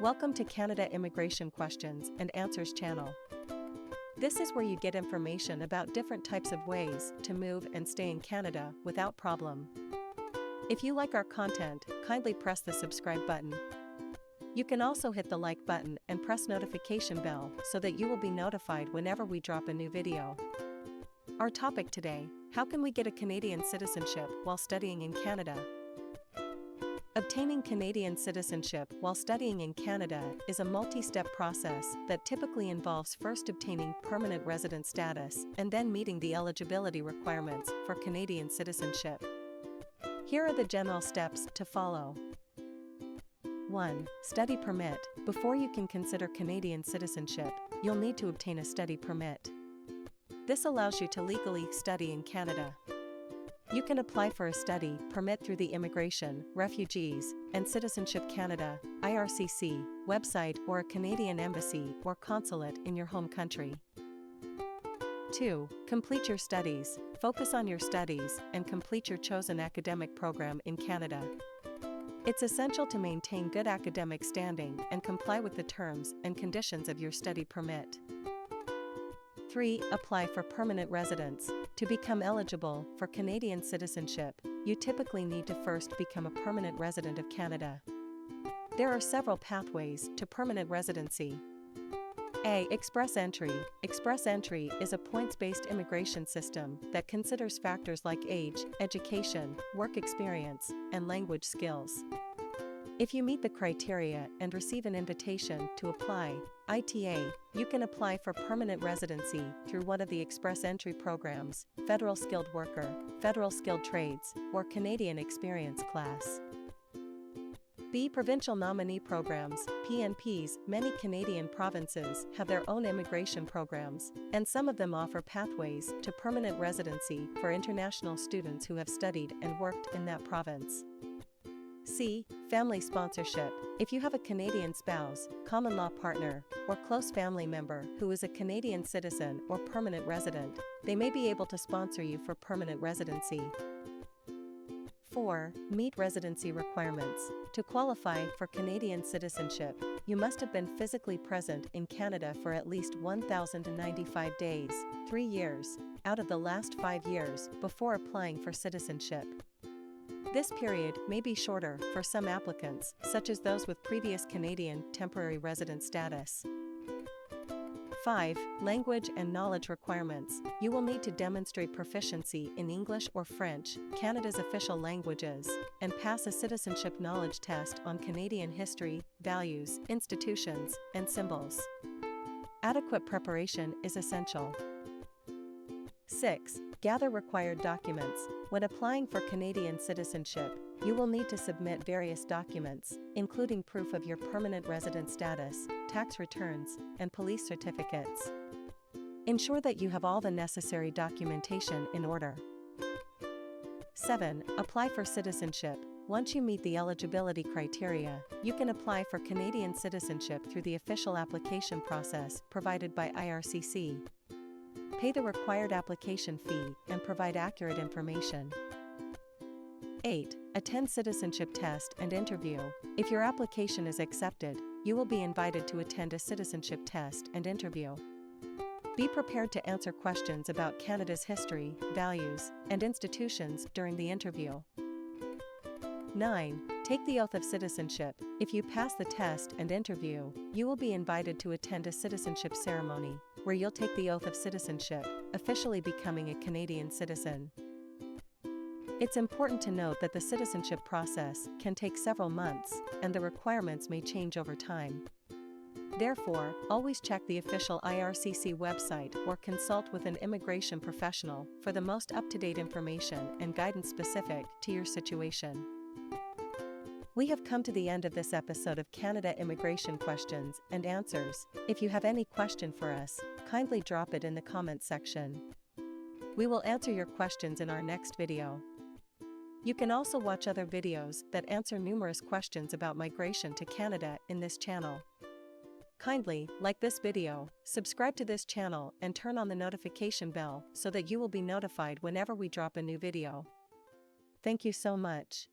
Welcome to Canada Immigration Questions and Answers channel. This is where you get information about different types of ways to move and stay in Canada without problem. If you like our content, kindly press the subscribe button. You can also hit the like button and press notification bell so that you will be notified whenever we drop a new video. Our topic today: how can we get a Canadian citizenship while studying in Canada? Obtaining Canadian citizenship while studying in Canada is a multi-step process that typically involves first obtaining permanent resident status and then meeting the eligibility requirements for Canadian citizenship. Here are the general steps to follow. 1. Study permit. Before you can consider Canadian citizenship, you'll need to obtain a study permit. This allows you to legally study in Canada. You can apply for a study permit through the Immigration, Refugees, and Citizenship Canada (IRCC) website or a Canadian embassy or consulate in your home country. 2. Complete your studies. Focus on your studies and complete your chosen academic program in Canada. It's essential to maintain good academic standing and comply with the terms and conditions of your study permit. 3. Apply for permanent residence. To become eligible for Canadian citizenship, you typically need to first become a permanent resident of Canada. There are several pathways to permanent residency. A. Express entry. Express entry is a points-based immigration system that considers factors like age, education, work experience, and language skills. If you meet the criteria and receive an invitation to apply, ITA, you can apply for permanent residency through one of the Express Entry programs, Federal Skilled Worker, Federal Skilled Trades, or Canadian Experience Class. B. Provincial Nominee Programs, PNPs. Many Canadian provinces have their own immigration programs, and some of them offer pathways to permanent residency for international students who have studied and worked in that province. C. Family sponsorship. If you have a Canadian spouse, common law partner, or close family member who is a Canadian citizen or permanent resident, they may be able to sponsor you for permanent residency. 4. Meet residency requirements. To qualify for Canadian citizenship, you must have been physically present in Canada for at least 1,095 days, 3 years, out of the last 5 years before applying for citizenship. This period may be shorter for some applicants, such as those with previous Canadian temporary resident status. 5. Language and knowledge requirements. You will need to demonstrate proficiency in English or French, Canada's official languages, and pass a citizenship knowledge test on Canadian history, values, institutions, and symbols. Adequate preparation is essential. 6. Gather required documents. When applying for Canadian citizenship, you will need to submit various documents, including proof of your permanent resident status, tax returns, and police certificates. Ensure that you have all the necessary documentation in order. 7. Apply for citizenship. Once you meet the eligibility criteria, you can apply for Canadian citizenship through the official application process provided by IRCC. Pay the required application fee and provide accurate information. 8. Attend citizenship test and interview. If your application is accepted, you will be invited to attend a citizenship test and interview. Be prepared to answer questions about Canada's history, values, and institutions during the interview. 9. Take the oath of citizenship. If you pass the test and interview, you will be invited to attend a citizenship ceremony, where you'll take the oath of citizenship, officially becoming a Canadian citizen. It's important to note that the citizenship process can take several months, and the requirements may change over time. Therefore, always check the official IRCC website or consult with an immigration professional for the most up-to-date information and guidance specific to your situation. We have come to the end of this episode of Canada Immigration Questions and Answers. If you have any question for us, kindly drop it in the comments section. We will answer your questions in our next video. You can also watch other videos that answer numerous questions about migration to Canada in this channel. Kindly like this video, subscribe to this channel and turn on the notification bell so that you will be notified whenever we drop a new video. Thank you so much.